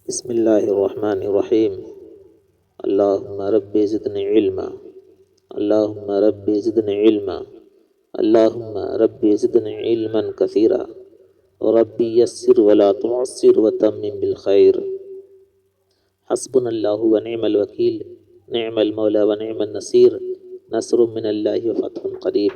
بسم اللہ الرحمن الرحیم اللہم رب زدنی علما اللہم رب زدنی علما اللہم رب زدنی علما کثیرا رب یسر ولا تعسر وتمم بالخیر حسبنا اللہ ونعم الوکیل نعم المولا ونعم النصیر نصر من اللہ وفتح قریب۔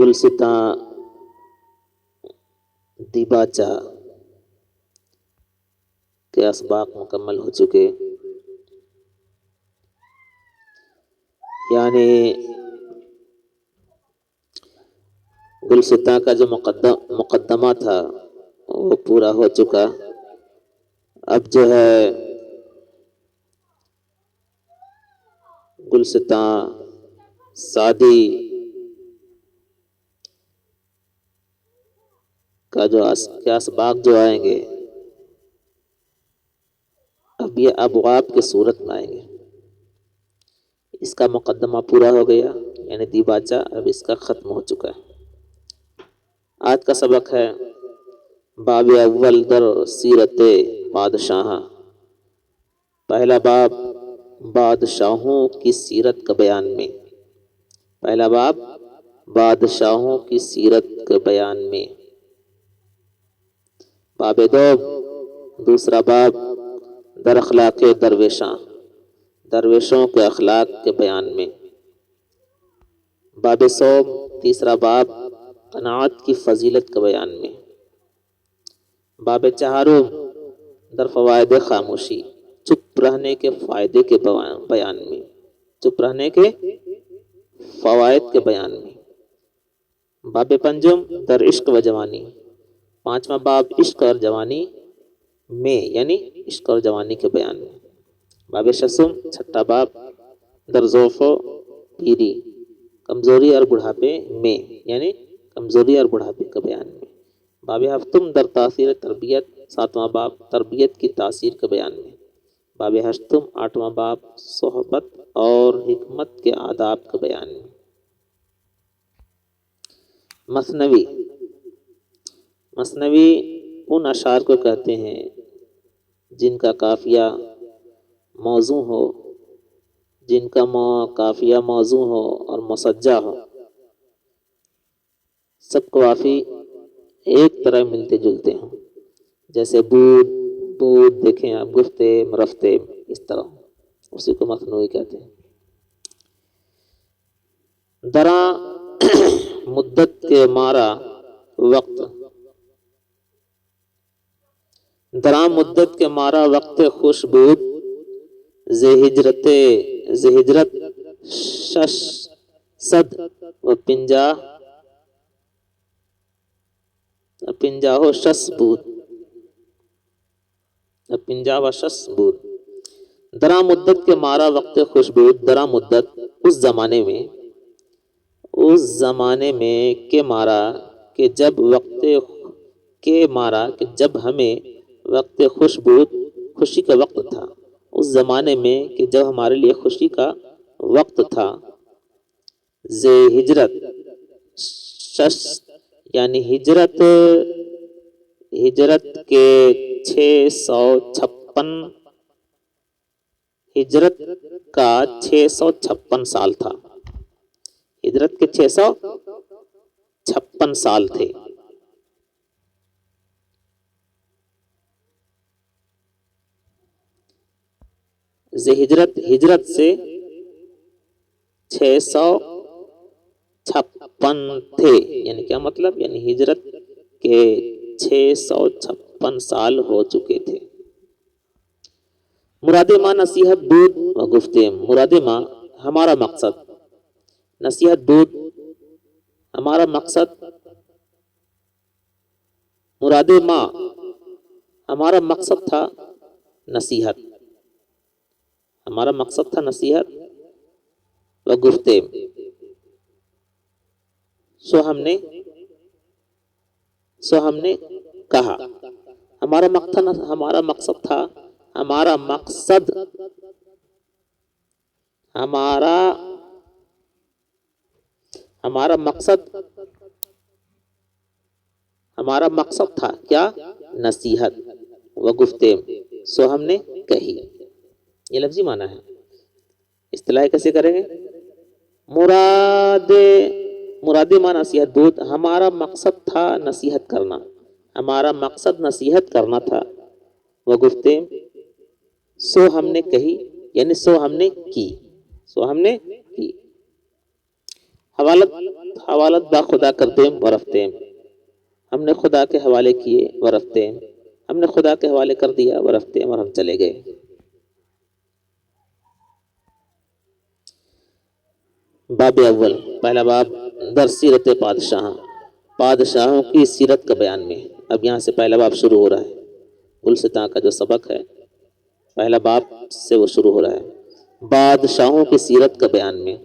گلستاں دیباچہ کے اسباق مکمل ہو چکے، یعنی گلستاں کا جو مقدمہ تھا وہ پورا ہو چکا۔ اب جو ہے گلستاں سعدی کا جو اسباق جو آئیں گے اب یہ ابواب کی صورت میں آئیں گے۔ اس کا مقدمہ پورا ہو گیا، یعنی دیباچہ اب اس کا ختم ہو چکا ہے۔ آج کا سبق ہے باب اول در سیرت بادشاہ۔ پہلا باب بادشاہوں کی سیرت کا بیان میں، پہلا باب بادشاہوں کی سیرت کے بیان میں۔ باب دو دوسرا باب در اخلاق درویشاں، درویشوں کے اخلاق کے بیان میں۔ باب سوم تیسرا باب قناعت کی فضیلت کے بیان میں۔ باب چہارم در فوائد خاموشی، چپ رہنے کے فائدے کے بیان میں، چپ رہنے کے فوائد کے بیان میں۔ باب پنجم در عشق و جوانی، پانچواں باب عشق اور جوانی میں، یعنی عشق اور جوانی کے بیان میں۔ باب ششم چھٹا باب در ضعف و پیری، کمزوری اور بڑھاپے میں، یعنی کمزوری اور بڑھاپے کے بیان میں۔ باب ہفتم در تاثیر تربیت، ساتواں باب تربیت کی تاثیر کے بیان میں۔ باب ہشتم آٹھواں باب صحبت اور حکمت کے آداب کے بیان میں۔ مثنوی، مثنوی ان اشعار کو کہتے ہیں جن کا قافیہ موزوں ہو، جن کا قافیہ موزوں ہو اور مسجع ہو، سب قوافی ایک طرح ملتے جلتے ہوں، جیسے بود بود دیکھیں آپ، گفتے رفتے، اس طرح اسی کو مثنوی کہتے ہیں۔ درا مدت کے مارا وقت، درا مدت کے مارا وقت خوش بود، ز ہجرت شش صد و پنجاہ شش بود، پنجاہ و شش بود۔ درا مدت کے مارا وقت خوش بود، درا مدت اس زمانے میں کہ مارا کہ جب وقت کے مارا کہ جب ہمیں وقت خوش بود، خوشی کا وقت تھا، اس زمانے میں کہ جب ہمارے لیے خوشی کا وقت تھا۔ ز ہجرت شش، یعنی ہجرت کے 656، ہجرت کا 656 سال تھا، ہجرت کے 656 سال تھے۔ ہجرت سے 656 تھے، یعنی کیا مطلب، یعنی ہجرت کے 656 سال ہو چکے تھے۔ مراد ماں نصیحت بود و گفتیم، مراد ماں ہمارا مقصد، نصیحت بود ہمارا مقصد، مراد ماں ہمارا مقصد تھا نصیحت، ہمارا مقصد تھا نصیحت، و گفتیم سو ہم نے کہا، ہمارا مقصد تھا، ہمارا مقصد ہمارا مقصد تھا کیا؟ نصیحت، و گفتیم، سو ہم نے کہی. یہ لفظی معنی ہے. اصطلاح کیسے کریں گے؟ مراد مراد معنی نصیحت بود. ہمارا مقصد تھا نصیحت کرنا، ہمارا مقصد نصیحت کرنا تھا. وہ گفتیم، سو ہم نے کہی، یعنی سو ہم نے کی، سو ہم نے کی. حوالت حوالت با خدا کرتے و رفتیم، ہم نے خدا کے حوالے کیے و رفتیم، ہم نے خدا کے حوالے کر دیا و رفتیم، اور ہم چلے گئے. باب اول، پہلا باب در سیرت بادشاہ، بادشاہوں کی سیرت کا بیان میں. اب یہاں سے پہلا باب شروع ہو رہا ہے. گلستاں کا جو سبق ہے پہلا باب سے وہ شروع ہو رہا ہے. بادشاہوں کی سیرت کا بیان میں.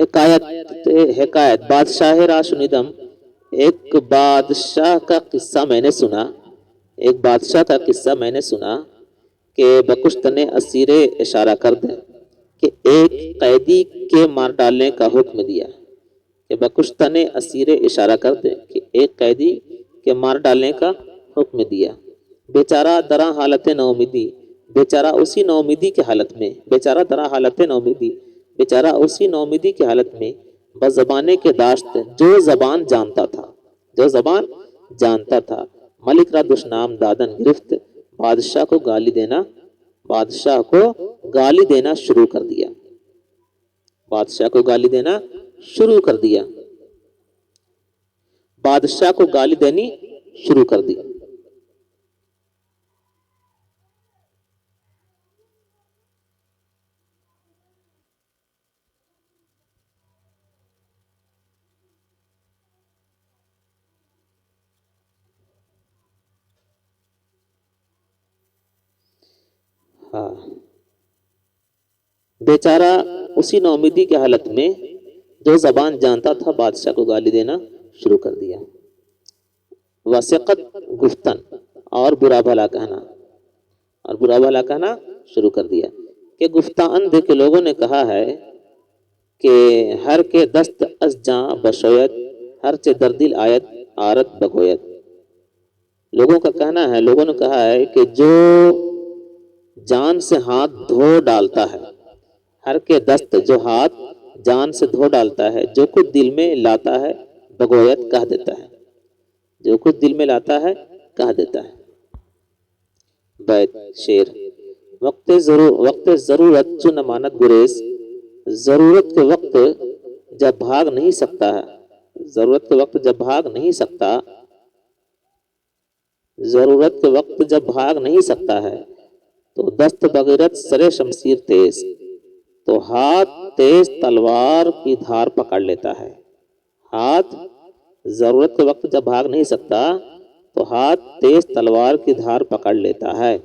حکایت حکایت بادشاہ را شنیدم، ایک بادشاہ کا قصہ میں نے سنا، ایک بادشاہ کا قصہ میں نے سنا کہ بکشتن اسیر اشارہ کر دیں کہ ایک قیدی کے مار ڈالنے کا حکم دیا، کہ بکشتن اسیر اشارہ کر دیں کہ ایک قیدی کے مار ڈالنے کا حکم دیا. بیچارہ درا حالت نومیدی، بیچارہ اسی نومیدی کی حالت میں، بیچارہ درا حالت نومیدی، بیچارہ اسی نومیدی کی حالت میں، بزبانے کے داشت، جو زبان جانتا تھا، جو زبان جانتا تھا. ملک را دشنام دادن گرفت، بادشاہ کو گالی دینا، بادشاہ کو گالی دینا شروع کر دیا، بادشاہ کو گالی دینا شروع کر دیا، بادشاہ کو گالی دینی شروع کر دی. ہاں، بیچارہ اسی نومیدی کی حالت میں جو زبان جانتا تھا بادشاہ کو گالی دینا شروع کر دیا. وثقت گفتن، اور برا بھلا کہنا، اور برا بھلا کہنا شروع کر دیا. کہ گفتہ اندھ کے لوگوں نے کہا ہے کہ ہر کے دست از جاں بشویت، ہر چے در دل آیت آرت بگویت. لوگوں کا کہنا ہے، لوگوں نے کہا ہے کہ جو جان سے ہاتھ دھو ڈالتا ہے، ہر کے دست، جو ہاتھ جان سے دھو ڈالتا ہے، جو کچھ دل میں لاتا ہے بگویت کہہ دیتا ہے، جو کچھ دل میں لاتا ہے کہہ دیتا ہے. بیت شعر. وقت ضرورت چن امانت گریز، ضرورت کے وقت جب بھاگ نہیں سکتا ہے، ضرورت کے وقت جب بھاگ نہیں سکتا، ضرورت کے وقت جب بھاگ نہیں سکتا ہے تو دست بغیرت سرے شمشیر تیز، تو ہاتھ تیز تلوار کی دھار پکڑ لیتا ہے. ہاتھ ضرورت کے وقت جب بھاگ نہیں سکتا تو ہاتھ تیز تلوار کی دھار پکڑ لیتا ہے.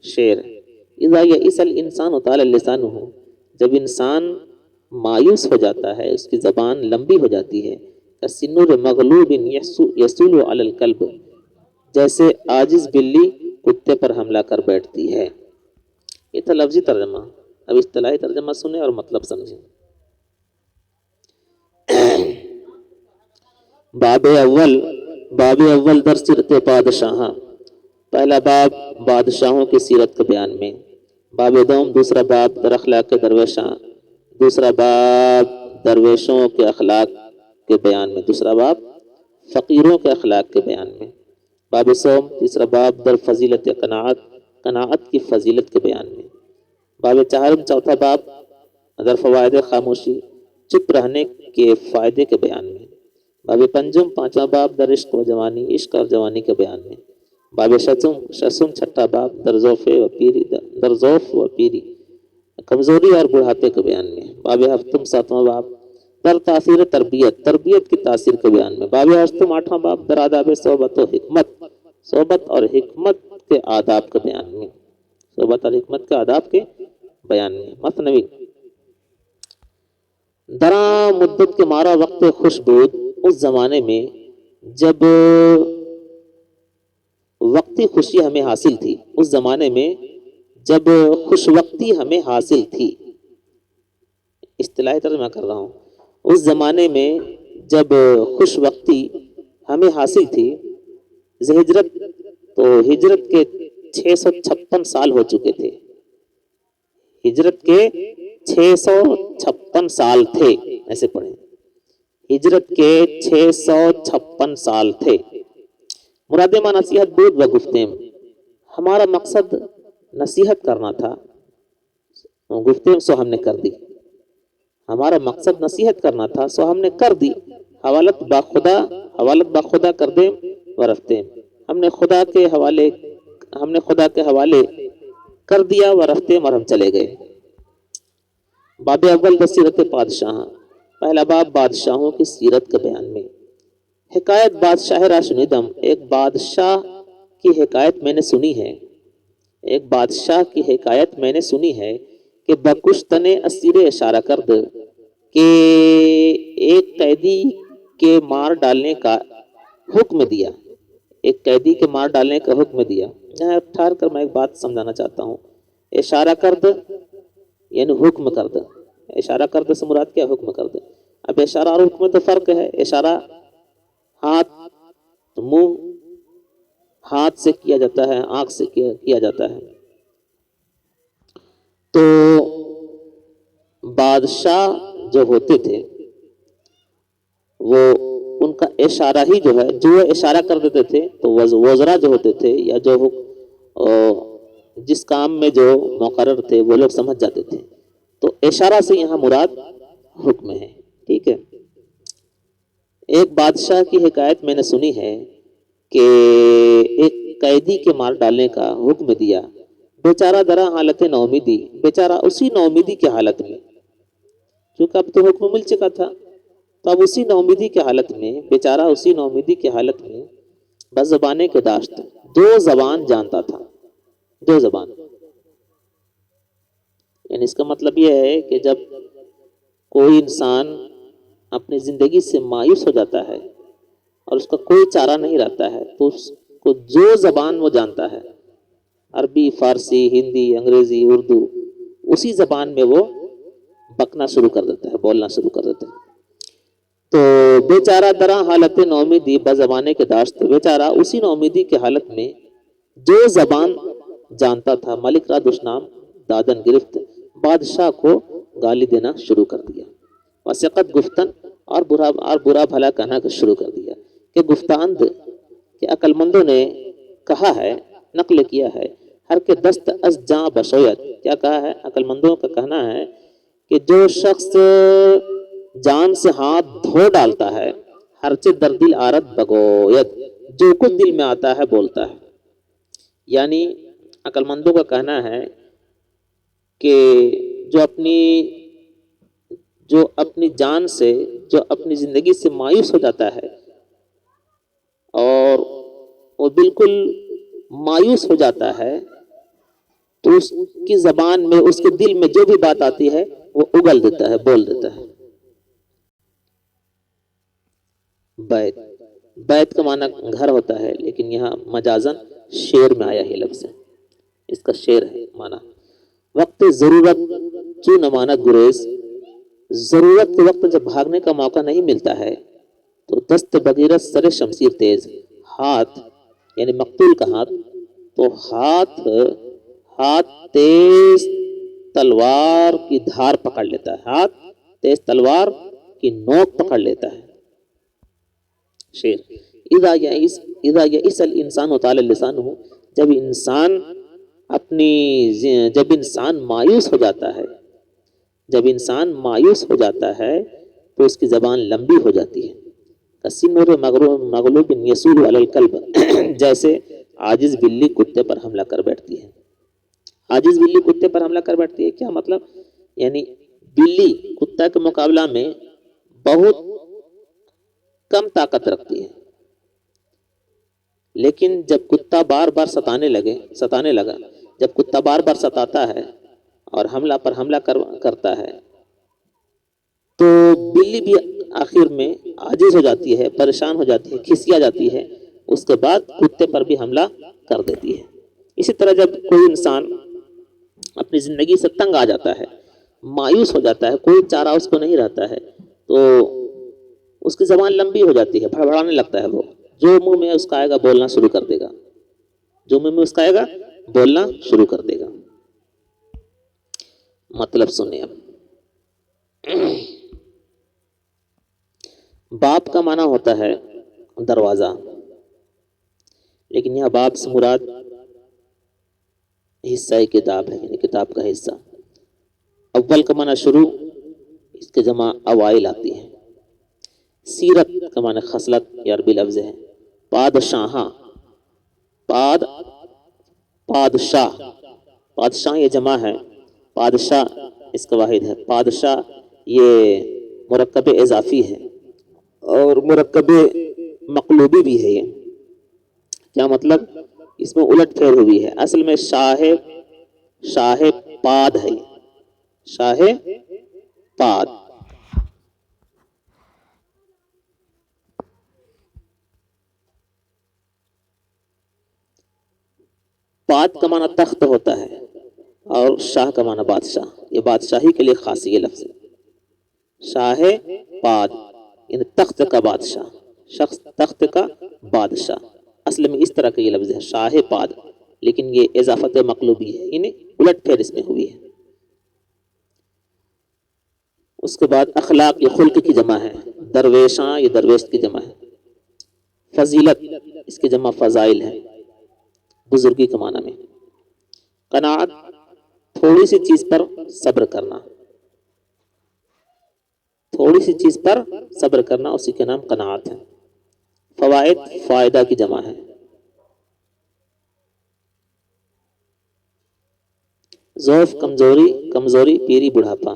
شعر. اذا یئس الانسان طال لسانہ، جب انسان مایوس ہو جاتا ہے، اس کی زبان لمبی ہو جاتی ہے. کسنور مغلوب یسول علی الکلب، جیسے عاجز بلی کتے پر حملہ کر بیٹھتی ہے. یہ تھا لفظی ترجمہ. اب اصطلاحی ترجمہ سنیں اور مطلب سمجھیں. باب اول، باب اول در سیرت بادشاہ، پہلا باب بادشاہوں کی سیرت کے بیان میں. باب دوم، دوسرا باب در اخلاق درویشاں، دوسرا باب درویشوں کے اخلاق کے بیان میں. دوسرا باب فقیروں کے اخلاق کے بیان میں. باب سوم، تیسرا باب در فضیلت قناعت، قناعت کی فضیلت کے بیان میں. باب چہارم، چوتھا باب در فوائد خاموشی، چپ رہنے کے فائدے کے بیان میں. باب پنجم، پانچواں باب در عشق و جوانی، عشق اور جوانی کے بیان میں. باب ششم، چھٹا باب در ذوف و پیری، کمزوری اور بڑھاپے کے بیان میں. باب ہفتم، ساتواں باب در تاثیر تربیت، تربیت کی تاثیر کے بیان میں. باب ہشتم، آٹھواں باب در آداب صحبت و حکمت، صحبت اور حکمت کے آداب کے بیان میں. صحبت اور حکمت کے آداب کے بیان میں. مثنوی. درا مدت کے مارا وقت خوشبود، اس زمانے میں جب وقتی خوشی ہمیں حاصل تھی، اس زمانے میں جب خوش وقتی ہمیں حاصل تھی. اصطلاحی ترجمہ کر رہا ہوں. اس زمانے میں جب خوش وقتی ہمیں حاصل تھی ہجرت، تو ہجرت کے 656 سال ہو چکے تھے، ہجرت کے 656 سال تھے، ایسے پڑھیں، ہجرت کے 656 سال تھے۔ مراد ما نصیحت بود و گفتیم، ہمارا مقصد نصیحت کرنا تھا، گفتیم سو ہم نے کر دی، ہمارا مقصد نصیحت کرنا تھا سو ہم نے کر دی، حوالت با خدا کر دیں و رفتیں، ہم نے خدا کے حوالے کر دیا و رفتیں، اور ہم چلے گئے۔ باب اول سیرت بادشاہ، پہلا باب بادشاہوں کی سیرت کے بیان میں۔ حکایت بادشاہ را شنیدم، ایک بادشاہ کی حکایت میں نے سنی ہے، ایک بادشاہ کی حکایت میں نے سنی ہے کہ بکشتن اسیر اشارہ کرد، کہ ایک قیدی کے مار ڈالنے کا حکم دیا، ایک قیدی کے مار ڈالنے کا حکم دیا۔ یہاں ٹھہر کر میں ایک بات سمجھانا چاہتا ہوں، اشارہ کرد یعنی حکم کرد، اشارہ کرد سے مراد کیا؟ حکم کرد۔ اب اشارہ اور حکم میں تو فرق ہے، اشارہ ہاتھ منہ ہاتھ سے کیا جاتا ہے، آنکھ سے کیا جاتا ہے۔ تو بادشاہ جو ہوتے تھے وہ ان کا اشارہ ہی جو ہے، جو اشارہ کر دیتے تھے تو وزراء جو ہوتے تھے یا جو جس کام میں جو مقرر تھے وہ لوگ سمجھ جاتے تھے، تو اشارہ سے یہاں مراد حکم ہے، ٹھیک ہے۔ ایک بادشاہ کی حکایت میں نے سنی ہے کہ ایک قیدی کے مار ڈالنے کا حکم دیا، بیچارہ درا حالت نومیدی، بیچارہ اسی نومیدی کی حالت میں، کیونکہ اب تو حکم مل چکا تھا، تو اب اسی نومیدی کی حالت میں، بیچارہ اسی نومیدی کی حالت میں بس زبانے کے داشت، دو زبان جانتا تھا، دو زبان، یعنی اس کا مطلب یہ ہے کہ جب کوئی انسان اپنی زندگی سے مایوس ہو جاتا ہے اور اس کا کوئی چارہ نہیں رہتا ہے تو اس کو جو زبان وہ جانتا ہے، عربی، فارسی، ہندی، انگریزی، اردو، اسی زبان میں وہ بکنا شروع کر دیتا ہے، بولنا شروع کر دیتا ہے۔ تو بیچارہ درا حالت نومیدی بزبانے کے داشت، بیچارہ اسی نومیدی کی حالت میں جو زبان جانتا تھا، ملک را دشنام دادن گرفت، بادشاہ کو گالی دینا شروع کر دیا، وسقت گفتن، اور برا بھلا کہنا شروع کر دیا، کہ گفتاند کہ عقل مندوں نے کہا ہے، نقل کیا ہے، ہر کے دست از جاں بشویت، کیا کہا ہے؟ عقل مندوں کا کہنا ہے کہ جو شخص جان سے ہاتھ دھو ڈالتا ہے، ہر چے در دل آرت بگویت، جو کچھ دل میں آتا ہے بولتا ہے۔ یعنی عقل مندوں کا کہنا ہے کہ جو اپنی جان سے، جو اپنی زندگی سے مایوس ہو جاتا ہے اور وہ بالکل مایوس ہو جاتا ہے، تو اس کی زبان میں، اس کے دل میں جو بھی بات آتی ہے وہ اگل دیتا ہے، بول دیتا ہے۔ بیت، بیت کا معنی گھر ہوتا ہے، لیکن یہاں مجازن شعر میں آیا ہے لفظ، اس کا شعر ہے معنی۔ وقت ضرورت چون امانت گریز، ضرورت کے وقت جب بھاگنے کا موقع نہیں ملتا ہے تو دست بغیرت سر شمشیر تیز، ہاتھ یعنی مقتول کا ہاتھ، تو ہاتھ تیز تلوار کی دھار پکڑ لیتا ہے، ہاتھ تیز تلوار کی نوک پکڑ لیتا ہے۔ شعر، اذا یئس الانسان طال لسانہ، جب انسان مایوس ہو جاتا ہے، جب انسان مایوس ہو جاتا ہے تو اس کی زبان لمبی ہو جاتی ہے۔ کسنور مغلوب یسول علی الکلب، جیسے عاجز بلی کتے پر حملہ کر بیٹھتی ہے، عاجز بلی کتے پر حملہ کر بیٹھتی ہے، کیا مطلب؟ یعنی بلی کتا کے مقابلہ میں بہت کم طاقت رکھتی ہے، لیکن جب کتا بار بار ستانے لگا، جب کتا بار بار ستاتا ہے اور حملہ کرتا ہے تو بلی بھی آخر میں عاجز ہو جاتی ہے، پریشان ہو جاتی ہے، کھسیا جاتی ہے، اس کے بعد کتے پر بھی حملہ کر دیتی ہے۔ اسی طرح جب کوئی انسان اپنی زندگی سے تنگ آ جاتا ہے، مایوس ہو جاتا ہے، کوئی چارہ اس کو نہیں رہتا ہے، تو اس کی زبان لمبی ہو جاتی ہے، بڑبڑانے لگتا ہے وہ، جو منہ میں اس کا آئے گا بولنا شروع کر دے گا، جو منہ میں اس کا آئے گا بولنا شروع کر دے گا۔ مطلب سنیں اب، باب کا معنی ہوتا ہے دروازہ، لیکن یہاں باب سے مراد حصہ کتاب ہے، یعنی کتاب کا حصہ۔ اول کا معنی شروع، اس کے جمع اوائل آتی ہے۔ سیرت کا معنی خصلت، یہ عربی لفظ ہے۔ پادشاہ، پاد پادشاہ، پادشاہ یہ جمع ہے، پادشاہ اس کا واحد ہے۔ پادشاہ یہ مرکب اضافی ہے اور مرکب مقلوبی بھی ہے۔ یہ کیا مطلب؟ اس میں الٹ پھیر ہوئی ہے، اصل میں شاہ پاد ہے، شاہ پاد۔ پاد کا معنی تخت ہوتا ہے اور شاہ کا معنی بادشاہ، یہ بادشاہی کے لیے خاص یہ لفظ ہے۔ شاہ پاد یعنی تخت کا بادشاہ، شخص تخت کا بادشاہ، اصل میں اس طرح کا یہ لفظ ہے شاہ پاد، لیکن یہ اضافت مقلوبی ہے، یعنی الٹ پھیر اس میں ہوئی ہے۔ اس کے بعد اخلاق یہ خلق کی جمع ہے، درویشاں یہ درویش کی جمع ہے۔ فضیلت اس کی جمع فضائل ہے، بزرگی کے معنی میں۔ قناعت تھوڑی سی چیز پر صبر کرنا، تھوڑی سی چیز پر صبر کرنا اسی کے نام قناعت ہے۔ فوائد فائدہ کی جمع ہے۔ ضعف کمزوری، کمزوری پیری بڑھاپا۔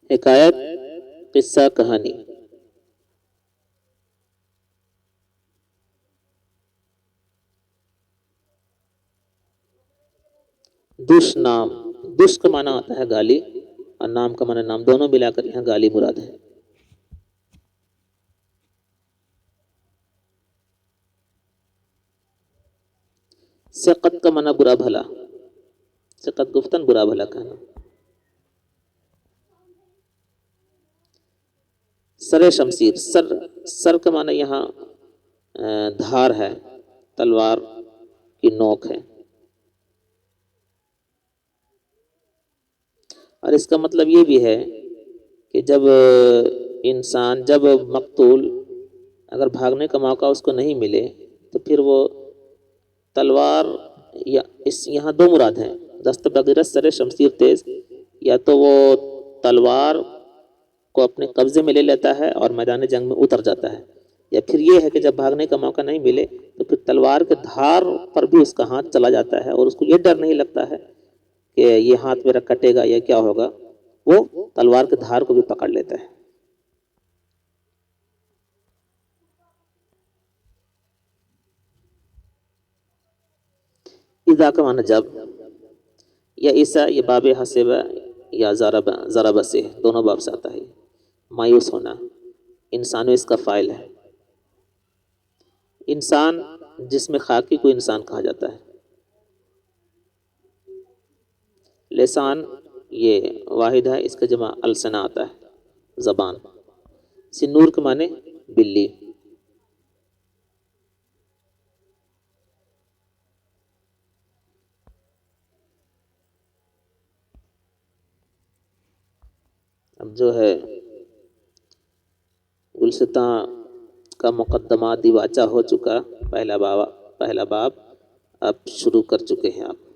حکایت قصہ کہانی۔ دش نام، دش کا معنی آتا ہے گالی اور نام کا معنی نام، دونوں ملا کر یہاں گالی مراد ہے۔ سقط کا معنی برا بھلا، سقط گفتن برا بھلا کہنا۔ سر شمشیر، سر کا معنی یہاں دھار ہے، تلوار کی نوک ہے، اور اس کا مطلب یہ بھی ہے کہ جب انسان، جب مقتول اگر بھاگنے کا موقع اس کو نہیں ملے تو پھر وہ تلوار، یا یہاں دو مراد ہیں، دست بغیرت سر شمشیر تیز، یا تو وہ تلوار کو اپنے قبضے میں لے لیتا ہے اور میدان جنگ میں اتر جاتا ہے، یا پھر یہ ہے کہ جب بھاگنے کا موقع نہیں ملے تو پھر تلوار کے دھار پر بھی اس کا ہاتھ چلا جاتا ہے اور اس کو یہ ڈر نہیں لگتا ہے کہ یہ ہاتھ میرا کٹے گا یا کیا ہوگا، وہ تلوار کے دھار کو بھی پکڑ لیتا ہے۔ اذا کا معنی جب، یا عیسیٰ یہ باب حسب یا ضرب سے دونوں باب سے آتا ہے۔ مایوس ہونا، انسان اس کا فاعل ہے۔ انسان جس میں خاکی کو انسان کہا جاتا ہے۔ لسان یہ واحد ہے، اس کا جمع السنا آتا ہے، زبان۔ سنور کے معنی بلی۔ اب جو ہے گلستاں کا مقدمات دیباچہ ہو چکا، پہلا باب اب شروع کر چکے ہیں آپ۔